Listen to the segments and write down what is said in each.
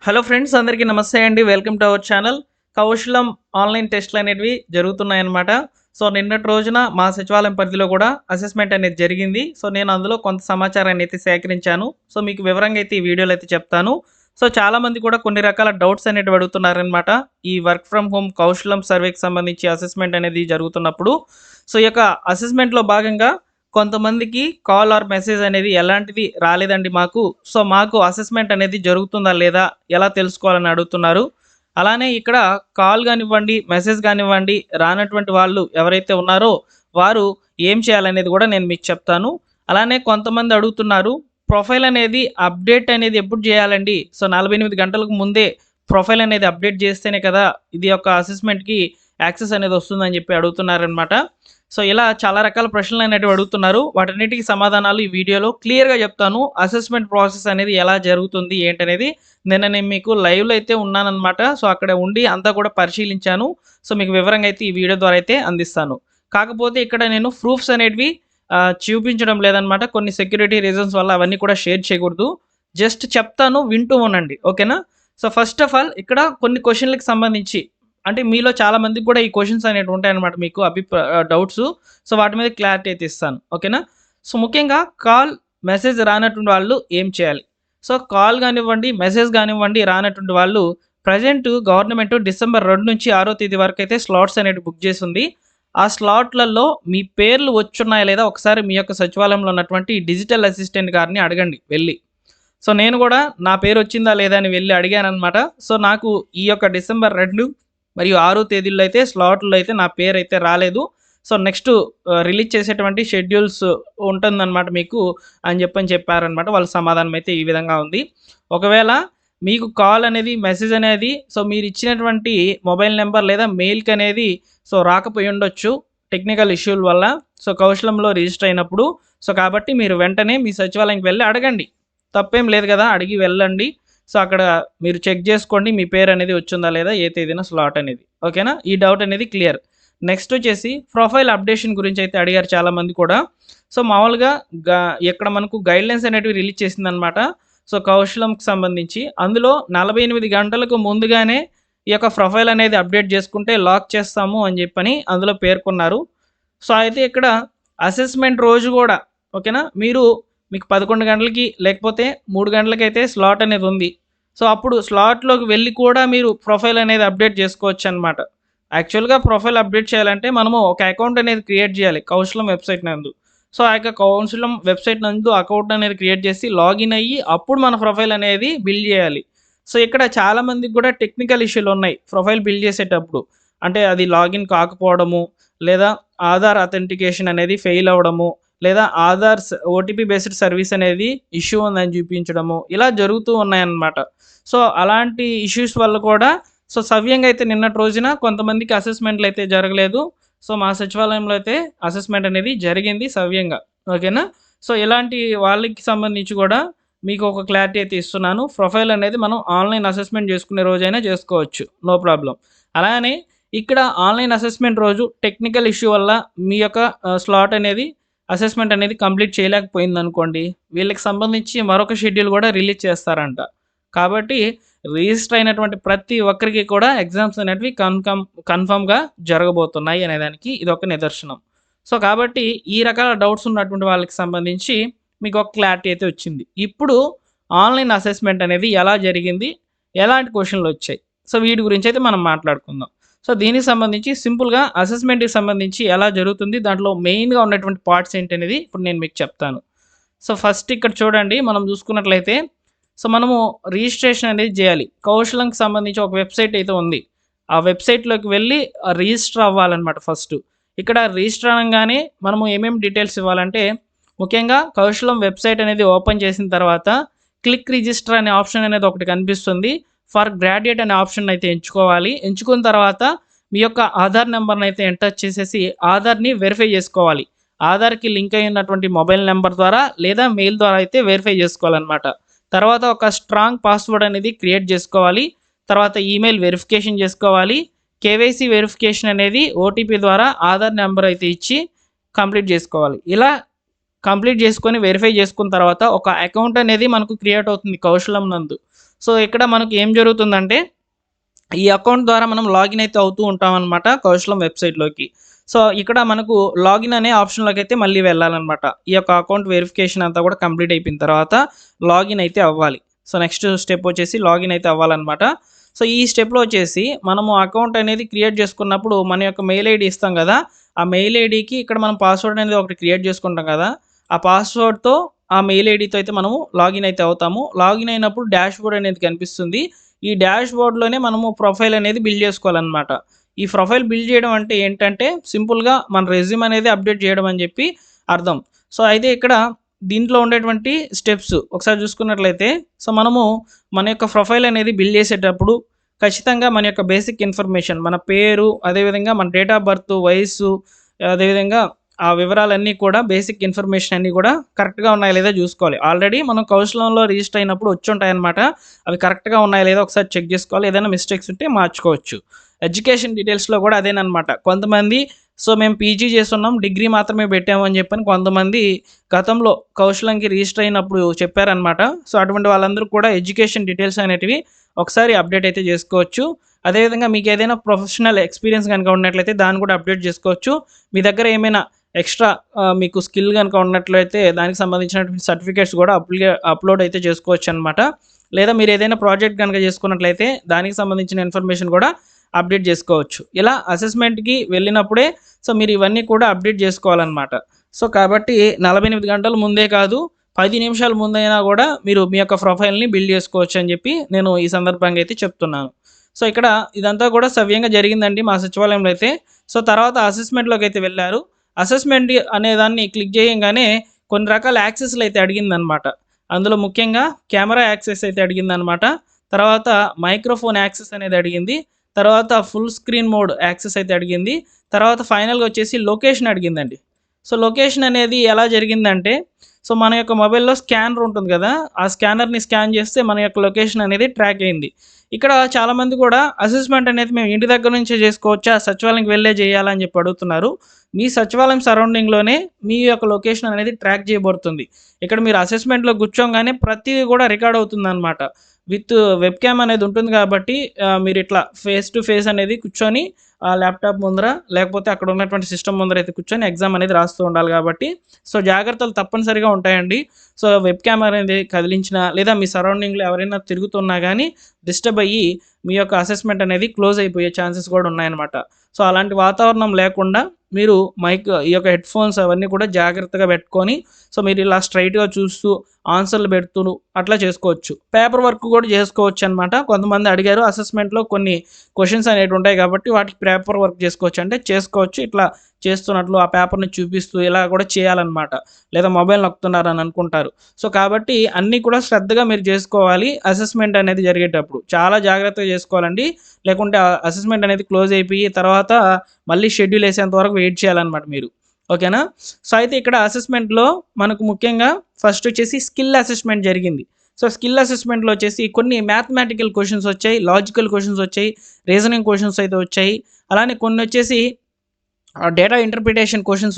Hello friends, అందరికీ నమస్తే అండి. Welcome to our channel. Kaushalam online టెస్ట్‌లు అనేటివి జరుగుతున్నాయన్నమాట. సో, నిన్నటి రోజున మా సచివాలయం పరిధిలో కూడా అసెస్మెంట్ అనేది జరిగింది. సో, నేను అందులో కొంత సమాచారాన్ని అయితే సేకరించాను. సో, మీకు వివరంగా అయితే ఈ వీడియోలో అయితే చెప్తాను. సో, చాలామంది కూడా కొన్ని రకాల డౌట్స్ అనేటివి అడుగుతున్నారనమాట. ఈ వర్క్ ఫ్రమ్ హోమ్ కౌశలం సర్వేకి సంబంధించి అసెస్మెంట్ అనేది జరుగుతున్నప్పుడు. సో, ఈ యొక్క అసెస్మెంట్‌లో భాగంగా కొంతమందికి కాల్ ఆర్ మెసేజ్ అనేది ఎలాంటిది రాలేదండి మాకు. సో, మాకు అసెస్మెంట్ అనేది జరుగుతుందా లేదా ఎలా తెలుసుకోవాలని అడుగుతున్నారు. అలానే ఇక్కడ కాల్ గానివ్వండి, మెసేజ్ గానివ్వండి రానటువంటి వాళ్ళు ఎవరైతే ఉన్నారో వారు ఏం చేయాలనేది కూడా నేను మీకు చెప్తాను. అలానే కొంతమంది అడుగుతున్నారు, ప్రొఫైల్ అనేది అప్డేట్ అనేది ఎప్పుడు చేయాలండి? సో, 48 గంటలకు ముందే ప్రొఫైల్ అనేది అప్డేట్ చేస్తేనే కదా ఇది యొక్క అసెస్మెంట్‌కి యాక్సెస్ అనేది వస్తుందని చెప్పి అడుగుతున్నారనమాట. సో, ఇలా చాలా రకాల ప్రశ్నలనేటివి అడుగుతున్నారు. వాటన్నిటికి సమాధానాలు ఈ వీడియోలో క్లియర్‌గా చెప్తాను. అసెస్మెంట్ ప్రాసెస్ అనేది ఎలా జరుగుతుంది ఏంటనేది నిన్న నేను మీకు లైవ్‌లో అయితే ఉన్నాననమాట. సో, అక్కడ ఉండి అంతా కూడా పరిశీలించాను. సో, మీకు వివరంగా అయితే ఈ వీడియో ద్వారా అయితే అందిస్తాను. కాకపోతే ఇక్కడ నేను ప్రూఫ్స్ అనేటివి చూపించడం లేదనమాట. కొన్ని సెక్యూరిటీ రీజన్స్ వల్ల అవన్నీ కూడా షేర్ చేయకూడదు. జస్ట్ చెప్తాను, వింటూ ఉండండి. ఓకేనా? సో, ఫస్ట్ ఆఫ్ ఆల్ ఇక్కడ కొన్ని క్వెషన్‌లకి సంబంధించి అంటే మీలో చాలా మందికి కూడా ఈ క్వెషన్స్ అనేటివి ఉంటాయన్నమాట మీకు డౌట్స్. సో, వాటి మీద క్లారిటీ అయితే ఇస్తాను. ఓకేనా? సో, ముఖ్యంగా కాల్, మెసేజ్ రానటువంటి వాళ్ళు ఏం చేయాలి? సో, కాల్ గానివ్వండి, మెసేజ్ గానివ్వండి రానటువంటి వాళ్ళు ప్రెజెంట్ గవర్నమెంట్ డిసెంబర్ 2 నుంచి 6వ తేదీ వరకైతే స్లాట్స్ అనేటివి బుక్ చేసుంది. ఆ స్లాట్‌లలో మీ పేర్లు వచ్చున్నాయా లేదా ఒకసారి మీ యొక్క సచివాలయంలో ఉన్నటువంటి డిజిటల్ అసిస్టెంట్ గారిని అడగండి వెళ్లి. సో, నేను కూడా నా పేరు వచ్చిందా లేదా అని వెళ్లి అడిగాననమాట. సో, నాకు ఈ యొక్క డిసెంబర్ 2 మరియు 6 తేదీల్లో అయితే స్లాట్‌లో అయితే నా పేరైతే రాలేదు. సో, నెక్స్ట్ రిలీజ్ చేసేటువంటి షెడ్యూల్స్ ఉంటుందనమాట మీకు అని చెప్పారనమాట. వాళ్ళ సమాధానం అయితే ఈ విధంగా ఉంది. ఒకవేళ మీకు కాల్ అనేది, మెసేజ్ అనేది సో, మీరిచ్చినటువంటి మొబైల్ నంబర్ లేదా మెయిల్‌కి అనేది సో, రాకపోయి ఉండొచ్చు టెక్నికల్ ఇష్యూల వల్ల. సో, కౌశలంలో రిజిస్టర్ అయినప్పుడు. సో, కాబట్టి మీరు వెంటనే మీ సచివాలయంకి వెళ్లి అడగండి. తప్పేం లేదు కదా! అడిగి వెళ్ళండి. సో, అక్కడ మీరు చెక్ చేసుకోండి మీ పేరు అనేది వచ్చిందా లేదా, ఏ తేదీన స్లాట్ అనేది. ఓకేనా? ఈ డౌట్ అనేది క్లియర్. నెక్స్ట్ వచ్చేసి ప్రొఫైల్ అప్డేషన్ గురించి అయితే అడిగారు చాలామంది కూడా. సో, మామూలుగా ఇక్కడ మనకు గైడ్‌లైన్స్ అనేటివి రిలీజ్ చేసిందనమాట. సో, కౌశలంకి సంబంధించి. అందులో 48 గంటలకు ముందుగానే ఈ యొక్క ప్రొఫైల్ అనేది అప్డేట్ చేసుకుంటే లాక్ చేస్తాము అని చెప్పని అందులో పేర్కొన్నారు. సో, అయితే ఇక్కడ అసెస్మెంట్ రోజు కూడా ఓకేనా? మీకు 11 గంటలకి లేకపోతే 3 గంటలకైతే స్లాట్ అనేది ఉంది. సో, అప్పుడు స్లాట్‌లోకి వెళ్లి కూడా మీరు ప్రొఫైల్ అనేది అప్డేట్ చేసుకోవచ్చనమాట. యాక్చువల్‌గా ప్రొఫైల్ అప్డేట్ చేయాలంటే మనము ఒక అకౌంట్ అనేది క్రియేట్ చేయాలి కౌశలం వెబ్‌సైట్ నందు. సో, ఆ యొక్క కౌశలం వెబ్‌సైట్ నందు అకౌంట్ అనేది క్రియేట్ చేసి లాగిన్ అయ్యి అప్పుడు మన ప్రొఫైల్ అనేది బిల్డ్ చేయాలి. సో, ఇక్కడ చాలా మందికి కూడా టెక్నికల్ ఇష్యూలు ఉన్నాయి ప్రొఫైల్ బిల్డ్ చేసేటప్పుడు. అంటే అది లాగిన్ కాకపోవడము, లేదా ఆధార్ అథెంటికేషన్ అనేది ఫెయిల్ అవ్వడము, లేదా ఓటీపీ బేస్డ్ సర్వీస్ అనేది ఇష్యూ ఉందని చూపించడము, ఇలా జరుగుతూ ఉన్నాయన్నమాట. సో, అలాంటి ఇష్యూస్ వల్ల కూడా సో, సవ్యంగా అయితే నిన్నటి రోజున కొంతమందికి అసెస్మెంట్లు అయితే జరగలేదు. సో, మా సచివాలయంలో అయితే అసెస్మెంట్ అనేది జరిగింది సవ్యంగా. ఓకేనా? సో, ఇలాంటి వాళ్ళకి సంబంధించి కూడా మీకు ఒక క్లారిటీ అయితే ఇస్తున్నాను. ప్రొఫైల్ అనేది మనం ఆన్‌లైన్ అసెస్మెంట్ చేసుకునే రోజైనా చేసుకోవచ్చు. No problem. అలానే ఇక్కడ ఆన్‌లైన్ అసెస్మెంట్ రోజు టెక్నికల్ ఇష్యూ వల్ల మీ యొక్క స్లాట్ అనేది అసెస్మెంట్ అనేది కంప్లీట్ చేయలేకపోయిందనుకోండి, వీళ్ళకి సంబంధించి మరొక షెడ్యూల్ కూడా రిలీజ్ చేస్తారంట. కాబట్టి రిజిస్టర్ అయినటువంటి ప్రతి ఒక్కరికి కూడా ఎగ్జామ్స్ అనేటివి కన్ఫర్మ్‌గా జరగబోతున్నాయి అనేదానికి ఇదొక నిదర్శనం. సో, కాబట్టి ఈ రకాల డౌట్స్ ఉన్నటువంటి వాళ్ళకి సంబంధించి మీకు ఒక క్లారిటీ అయితే వచ్చింది. ఇప్పుడు ఆన్‌లైన్ అసెస్మెంట్ అనేది ఎలా జరిగింది? ఎలాంటి క్వెషన్‌లొచ్చాయి? సో, వీటి గురించైతే మనం మాట్లాడుకుందాం. సో, దీనికి సంబంధించి సింపుల్‌గా అసెస్మెంట్‌కి సంబంధించి ఎలా జరుగుతుంది? దాంట్లో మెయిన్‌గా ఉన్నటువంటి పార్ట్స్ ఏంటనేది ఇప్పుడు నేను మీకు చెప్తాను. సో, ఫస్ట్ ఇక్కడ చూడండి మనం చూసుకున్నట్లయితే సో, మనము రిజిస్ట్రేషన్ అనేది జేయాలి. కౌశలంకి సంబంధించి ఒక వెబ్‌సైట్ అయితే ఉంది. ఆ వెబ్‌సైట్‌లోకి వెళ్ళి రిజిస్టర్ అవ్వాలన్నమాట ఫస్టు. ఇక్కడ రిజిస్టర్ అనంగానే మనము ఏమేమి డీటెయిల్స్ ఇవ్వాలంటే, ముఖ్యంగా కౌశలం వెబ్‌సైట్ అనేది ఓపెన్ చేసిన తర్వాత క్లిక్ రిజిస్టర్ అనే ఆప్షన్ అనేది ఒకటి కనిపిస్తుంది. ఫర్ గ్రాడ్యుయేట్ అనే ఆప్షన్ అయితే ఎంచుకోవాలి. ఎంచుకున్న తర్వాత మీ యొక్క ఆధార్ నంబర్‌ని అయితే ఎంటర్ చేసేసి ఆధార్‌ని వెరిఫై చేసుకోవాలి. ఆధార్‌కి లింక్ అయి ఉన్నటువంటి మొబైల్ నంబర్ ద్వారా లేదా మెయిల్ ద్వారా అయితే వెరిఫై చేసుకోవాలన్నమాట. తర్వాత ఒక స్ట్రాంగ్ పాస్వర్డ్ అనేది క్రియేట్ చేసుకోవాలి. తర్వాత ఈమెయిల్ వెరిఫికేషన్ చేసుకోవాలి. కేవైసీ వెరిఫికేషన్ అనేది ఓటీపీ ద్వారా ఆధార్ నెంబర్ అయితే ఇచ్చి కంప్లీట్ చేసుకోవాలి. ఇలా కంప్లీట్ చేసుకొని వెరిఫై చేసుకున్న తర్వాత ఒక అకౌంట్ అనేది మనకు క్రియేట్ అవుతుంది కౌశలం నందు. సో ఇక్కడ మనకు ఏం జరుగుతుందంటే ఈ అకౌంట్ ద్వారా మనం లాగిన్ అయితే అవుతూ ఉంటామన్నమాట కౌశలం వెబ్సైట్లోకి. సో ఇక్కడ మనకు లాగిన్ అనే ఆప్షన్లోకి అయితే మళ్ళీ వెళ్ళాలన్నమాట. ఈ యొక్క అకౌంట్ వెరిఫికేషన్ అంతా కూడా కంప్లీట్ అయిపోయిన తర్వాత లాగిన్ అయితే అవ్వాలి. సో నెక్స్ట్ స్టెప్ వచ్చేసి లాగిన్ అయితే అవ్వాలన్నమాట. సో ఈ స్టెప్లో వచ్చేసి మనము అకౌంట్ అనేది క్రియేట్ చేసుకున్నప్పుడు మన యొక్క మెయిల్ ఐడి ఇస్తాం కదా, ఆ మెయిల్ ఐడికి ఇక్కడ మనం పాస్వర్డ్ అనేది ఒకటి క్రియేట్ చేసుకుంటాం కదా, ఆ పాస్వర్డ్తో ఆ మెయిల్ ఐడితో అయితే మనము లాగిన్ అయితే అవుతాము. లాగిన్ అయినప్పుడు డాష్ బోర్డ్ అనేది కనిపిస్తుంది. ఈ డాష్ బోర్డ్లోనే మనము ప్రొఫైల్ అనేది బిల్డ్ చేసుకోవాలన్నమాట. ఈ ప్రొఫైల్ బిల్డ్ చేయడం అంటే ఏంటంటే సింపుల్గా మన రెజ్యూమ్ అనేది అప్డేట్ చేయడం అని చెప్పి అర్థం. సో అయితే ఇక్కడ దీంట్లో ఉండేటువంటి స్టెప్స్ ఒకసారి చూసుకున్నట్లయితే, సో మనము మన యొక్క ప్రొఫైల్ అనేది బిల్డ్ చేసేటప్పుడు ఖచ్చితంగా మన యొక్క బేసిక్ ఇన్ఫర్మేషన్, మన పేరు, అదేవిధంగా మన డేట్ ఆఫ్ బర్త్, వయస్సు, అదేవిధంగా ఆ వివరాలన్నీ కూడా బేసిక్ ఇన్ఫర్మేషన్ అన్నీ కూడా కరెక్ట్గా ఉన్నాయా లేదా చూసుకోవాలి. ఆల్రెడీ మనం కౌశలంలో రిజిస్టర్ అయినప్పుడు వచ్చి ఉంటాయన్నమాట. అవి కరెక్ట్గా ఉన్నాయా లేదా ఒకసారి చెక్ చేసుకోవాలి. ఏదైనా మిస్టేక్స్ ఉంటే మార్చుకోవచ్చు. ఎడ్యుకేషన్ డీటెయిల్స్లో కూడా అదేనమాట. కొంతమంది సో మేము పీజీ చేస్తున్నాం, డిగ్రీ మాత్రమే పెట్టాము అని చెప్పని కొంతమంది గతంలో కౌశలంకి రిజిస్టర్ అయినప్పుడు చెప్పారనమాట. సో అటువంటి వాళ్ళందరూ కూడా ఎడ్యుకేషన్ డీటెయిల్స్ అనేటివి ఒకసారి అప్డేట్ అయితే చేసుకోవచ్చు. అదేవిధంగా మీకు ఏదైనా ప్రొఫెషనల్ ఎక్స్పీరియన్స్ కనుక ఉన్నట్లయితే దాన్ని కూడా అప్డేట్ చేసుకోవచ్చు. మీ దగ్గర ఏమైనా ఎక్స్ట్రా మీకు స్కిల్ కనుక ఉన్నట్లయితే దానికి సంబంధించినటువంటి సర్టిఫికేట్స్ కూడా అప్లోడ్ అయితే చేసుకోవచ్చు అనమాట. లేదా మీరు ఏదైనా ప్రాజెక్ట్ కనుక చేసుకున్నట్లయితే దానికి సంబంధించిన ఇన్ఫర్మేషన్ కూడా అప్డేట్ చేసుకోవచ్చు. ఇలా అసెస్మెంట్కి వెళ్ళినప్పుడే సో మీరు ఇవన్నీ కూడా అప్డేట్ చేసుకోవాలన్నమాట. సో కాబట్టి 48 గంటల ముందే కాదు, 10 నిమిషాల ముందైనా కూడా మీరు మీ యొక్క ప్రొఫైల్ని బిల్డ్ చేసుకోవచ్చు అని చెప్పి నేను ఈ సందర్భంగా అయితే చెప్తున్నాను. సో ఇక్కడ ఇదంతా కూడా సవ్యంగా జరిగిందండి మా సచివాలయంలో అయితే. సో తర్వాత అసెస్మెంట్లోకి అయితే వెళ్ళారు. అసెస్మెంట్ అనే దాన్ని క్లిక్ చేయగానే కొన్ని రకాల యాక్సెస్లు అయితే అడిగిందనమాట. అందులో ముఖ్యంగా కెమెరా యాక్సెస్ అయితే అడిగిందనమాట. తర్వాత మైక్రోఫోన్ యాక్సెస్ అనేది అడిగింది. తర్వాత ఫుల్ స్క్రీన్ మోడ్ యాక్సెస్ అయితే అడిగింది. తర్వాత ఫైనల్గా వచ్చేసి లొకేషన్ అడిగిందండి. సో లొకేషన్ అనేది ఎలా జరిగిందంటే, సో మన యొక్క మొబైల్లో స్కానర్ ఉంటుంది కదా, ఆ స్కానర్ని స్కాన్ చేస్తే మన యొక్క లొకేషన్ అనేది ట్రాక్ అయింది. ఇక్కడ చాలామంది కూడా అసెస్మెంట్ అనేది మేము ఇంటి దగ్గర నుంచే చేసుకోవచ్చా, సచివాలయంకి వెళ్ళే చేయాలని చెప్పి అడుగుతున్నారు. మీ సచివాలయం సరౌండింగ్లోనే మీ యొక్క లొకేషన్ అనేది ట్రాక్ చేయబడుతుంది. ఇక్కడ మీరు అసెస్మెంట్లో కూర్చోగానే ప్రతిదీ కూడా రికార్డ్ అవుతుందన్నమాట. విత్ వెబ్ క్యామ్ అనేది ఉంటుంది కాబట్టి మీరు ఇట్లా ఫేస్ టు ఫేస్ అనేది కూర్చొని ల్యాప్టాప్ ముందర లేకపోతే అక్కడ ఉన్నటువంటి సిస్టమ్ ముందర అయితే కూర్చొని ఎగ్జామ్ అనేది రాస్తూ ఉండాలి కాబట్టి సో జాగ్రత్తలు తప్పనిసరిగా ఉంటాయండి. సో వెబ్ క్యామ్ అనేది కదిలించినా లేదా మీ సరౌండింగ్లో ఎవరైనా తిరుగుతున్నా కానీ డిస్టర్బ్ అయ్యి మీ యొక్క అసెస్మెంట్ అనేది క్లోజ్ అయిపోయే ఛాన్సెస్ కూడా ఉన్నాయన్నమాట. సో అలాంటి వాతావరణం లేకుండా మీరు ఈ యొక్క హెడ్ఫోన్స్ అవన్నీ కూడా జాగ్రత్తగా పెట్టుకొని సో మీరు ఇలా స్ట్రైట్గా చూస్తూ ఆన్సర్లు పెడుతూ అట్లా చేసుకోవచ్చు. పేపర్ వర్క్ కూడా చేసుకోవచ్చు అనమాట. కొంతమంది అడిగారు అసెస్మెంట్లో కొన్ని క్వశ్చన్స్ అనేవి ఉంటాయి కాబట్టి వాటికి పేపర్ వర్క్ చేసుకోవచ్చు అంటే చేసుకోవచ్చు. ఇట్లా చేస్తున్నట్లు ఆ పేపర్ని చూపిస్తూ ఇలా కూడా చేయాలన్నమాట. లేదా మొబైల్ నొక్కుతున్నారని అనుకుంటారు. సో కాబట్టి అన్నీ కూడా శ్రద్ధగా మీరు చేసుకోవాలి. అసెస్మెంట్ అనేది జరిగేటప్పుడు చాలా జాగ్రత్తగా చేసుకోవాలండి. లేకుంటే అసెస్మెంట్ అనేది క్లోజ్ అయిపోయి తర్వాత మళ్ళీ షెడ్యూల్ వేసేంత వరకు వెయిట్ చేయాలన్నమాట మీరు. ఓకేనా? సో అయితే ఇక్కడ అసెస్మెంట్లో మనకు ముఖ్యంగా ఫస్ట్ వచ్చేసి స్కిల్ అసెస్మెంట్ జరిగింది. సో స్కిల్ అసెస్మెంట్లో వచ్చేసి కొన్ని మ్యాథమెటికల్ క్వశ్చన్స్ వచ్చాయి, లాజికల్ క్వశ్చన్స్ వచ్చాయి, రీజనింగ్ క్వశ్చన్స్ అయితే వచ్చాయి. అలానే కొన్ని వచ్చేసి డేటా ఇంటర్ప్రిటేషన్ క్వశ్చన్స్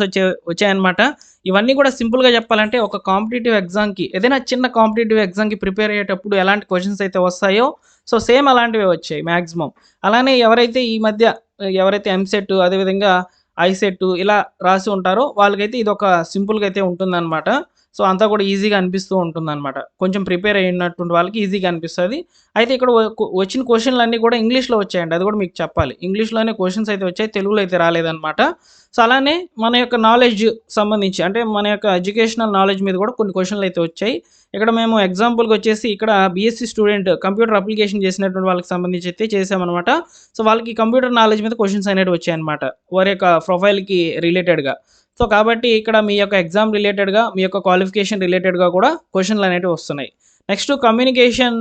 వచ్చాయన్నమాట. ఇవన్నీ కూడా సింపుల్గా చెప్పాలంటే ఒక కాంపిటేటివ్ ఎగ్జామ్కి ఏదైనా చిన్న కాంపిటేటివ్ ఎగ్జామ్కి ప్రిపేర్ అయ్యేటప్పుడు ఎలాంటి క్వశ్చన్స్ అయితే వస్తాయో సో సేమ్ అలాంటివే వచ్చాయి మ్యాక్సిమం. అలానే ఎవరైతే ఎంసెట్ అదేవిధంగా ఐసెట్ ఇలా రాసి ఉంటారో వాళ్ళకైతే ఇది ఒక సింపుల్గా అయితే ఉంటుందన్నమాట. సో అంతా కూడా ఈజీగా అనిపిస్తూ ఉంటుందన్నమాట. కొంచెం ప్రిపేర్ అయినటువంటి వాళ్ళకి ఈజీగా అనిపిస్తుంది. అయితే ఇక్కడ వచ్చిన క్వశ్చన్లు అన్నీ కూడా ఇంగ్లీష్లో వచ్చాయండి. అది కూడా మీకు చెప్పాలి. ఇంగ్లీష్లోనే క్వశ్చన్స్ అయితే వచ్చాయి, తెలుగులో అయితే రాలేదన్నమాట. సో అలానే మన యొక్క నాలెడ్జ్ సంబంధించి అంటే మన యొక్క ఎడ్యుకేషనల్ నాలెడ్జ్ మీద కూడా కొన్ని క్వశ్చన్లు అయితే వచ్చాయి. ఇక్కడ మేము ఎగ్జాంపుల్గా వచ్చేసి ఇక్కడ బీఎస్సీ స్టూడెంట్ కంప్యూటర్ అప్లికేషన్ చేసినటువంటి వాళ్ళకి సంబంధించి అయితే చేసామన్నమాట. సో వాళ్ళకి కంప్యూటర్ నాలెడ్జ్ మీద క్వశ్చన్స్ అనేవి వచ్చాయన్నమాట వారి యొక్క ప్రొఫైల్కి రిలేటెడ్గా. సో కాబట్టి ఇక్కడ మీ యొక్క ఎగ్జామ్ రిలేటెడ్గా మీ యొక్క క్వాలిఫికేషన్ రిలేటెడ్గా కూడా క్వశ్చన్లు అనేవి వస్తున్నాయి. నెక్స్ట్ కమ్యూనికేషన్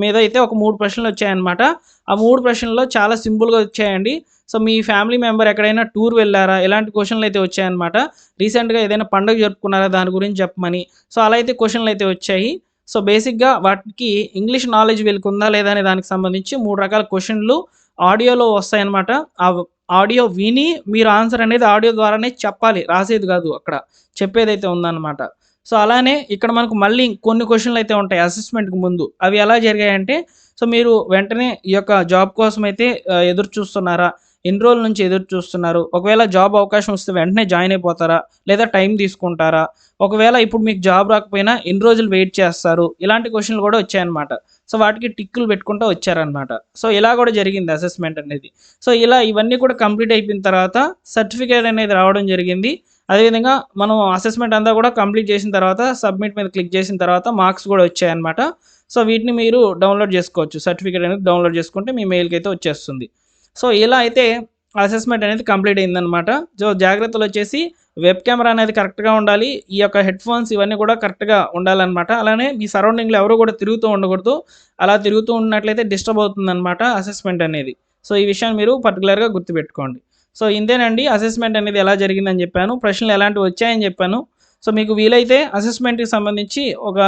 మీద అయితే ఒక 3 ప్రశ్నలు వచ్చాయన్నమాట. ఆ 3 ప్రశ్నల్లో చాలా సింపుల్గా వచ్చాయండి. సో మీ ఫ్యామిలీ మెంబర్ ఎక్కడైనా టూర్ వెళ్ళారా, ఇలాంటి క్వశ్చన్లు అయితే వచ్చాయన్నమాట. రీసెంట్గా ఏదైనా పండుగ జరుపుకున్నారా దాని గురించి చెప్పమని. సో అలా అయితే క్వశ్చన్లు అయితే వచ్చాయి. సో బేసిక్గా వాటికి ఇంగ్లీష్ నాలెడ్జ్ వీళ్ళకి ఉందా లేదా అనే దానికి సంబంధించి 3 రకాల క్వశ్చన్లు ఆడియోలో వస్తాయన్నమాట. ఆ ఆడియో విని మీరు ఆన్సర్ అనేది ఆడియో ద్వారానే చెప్పాలి, రాసేది కాదు, అక్కడ చెప్పేదైతే ఉందన్నమాట. సో అలానే ఇక్కడ మనకు మళ్ళీ కొన్ని క్వశ్చన్లు అయితే ఉంటాయి అసెస్మెంట్కి ముందు. అవి ఎలా జరిగాయంటే, సో మీరు వెంటనే ఈ యొక్క జాబ్ కోసం అయితే ఎదురు చూస్తున్నారా, ఎన్ని రోజుల నుంచి ఎదురు చూస్తున్నారు, ఒకవేళ జాబ్ అవకాశం వస్తే వెంటనే జాయిన్ అయిపోతారా, లేదా టైం తీసుకుంటారా, ఒకవేళ ఇప్పుడు మీకు జాబ్ రాకపోయినా ఎన్ని రోజులు వెయిట్ చేస్తారు, ఇలాంటి క్వశ్చన్లు కూడా వచ్చాయన్నమాట. సో వాటికి టిక్కులు పెట్టుకుంటూ వచ్చారనమాట. సో ఇలా కూడా జరిగింది అసెస్మెంట్ అనేది. సో ఇలా ఇవన్నీ కూడా కంప్లీట్ అయిపోయిన తర్వాత సర్టిఫికేట్ అనేది రావడం జరిగింది. అదేవిధంగా మనం అసెస్మెంట్ అంతా కూడా కంప్లీట్ చేసిన తర్వాత సబ్మిట్ మీద క్లిక్ చేసిన తర్వాత మార్క్స్ కూడా వచ్చాయన్నమాట. సో వీటిని మీరు డౌన్లోడ్ చేసుకోవచ్చు. సర్టిఫికేట్ అనేది డౌన్లోడ్ చేసుకుంటే మీ మెయిల్కి అయితే వచ్చేస్తుంది. సో ఇలా అయితే అసెస్మెంట్ అనేది కంప్లీట్ అయిందనమాట. సో జాగ్రత్తలు వచ్చేసి వెబ్ కెమెరా అనేది కరెక్ట్గా ఉండాలి, ఈ యొక్క హెడ్ ఫోన్స్ ఇవన్నీ కూడా కరెక్ట్గా ఉండాలన్నమాట. అలానే మీ సరౌండింగ్లో ఎవరు కూడా తిరుగుతూ ఉండకూడదు. అలా తిరుగుతూ ఉన్నట్లయితే డిస్టర్బ్ అవుతుందన్నమాట అసెస్మెంట్ అనేది. సో ఈ విషయాన్ని మీరు పర్టికులర్గా గుర్తుపెట్టుకోండి. సో ఇంతేనండి, అసెస్మెంట్ అనేది ఎలా జరిగిందని చెప్పాను, ప్రశ్నలు ఎలాంటివి వచ్చాయని చెప్పాను. సో మీకు వీలైతే అసెస్మెంట్కి సంబంధించి ఒక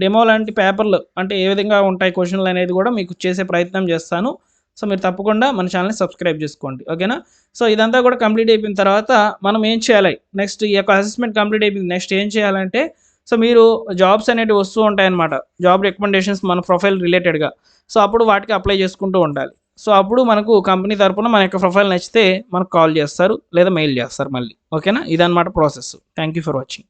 డెమో లాంటి పేపర్లు అంటే ఏ విధంగా ఉంటాయి క్వశ్చన్లు అనేది కూడా మీకు చేసే ప్రయత్నం చేస్తాను. సో మీరు తప్పకుండా మన ఛానల్ని సబ్స్క్రైబ్ చేసుకోండి, ఓకేనా. సో ఇదంతా కూడా కంప్లీట్ అయిపోయిన తర్వాత మనం ఏం చేయాలి నెక్స్ట్, ఈ యొక్క అసెస్మెంట్ కంప్లీట్ అయిపోయింది, నెక్స్ట్ ఏం చేయాలంటే, సో మీరు జాబ్స్ అనేవి వస్తూ ఉంటాయన్నమాట, జాబ్ రికమెండేషన్స్ మన ప్రొఫైల్ రిలేటెడ్గా. సో అప్పుడు వాటికి అప్లై చేసుకుంటూ ఉండాలి. సో అప్పుడు మనకు కంపెనీ తరపున మన యొక్క ప్రొఫైల్ నచ్చితే మనకు కాల్ చేస్తారు లేదా మెయిల్ చేస్తారు మళ్ళీ, ఓకేనా. ఇదన్నమాట process. Thank you for watching.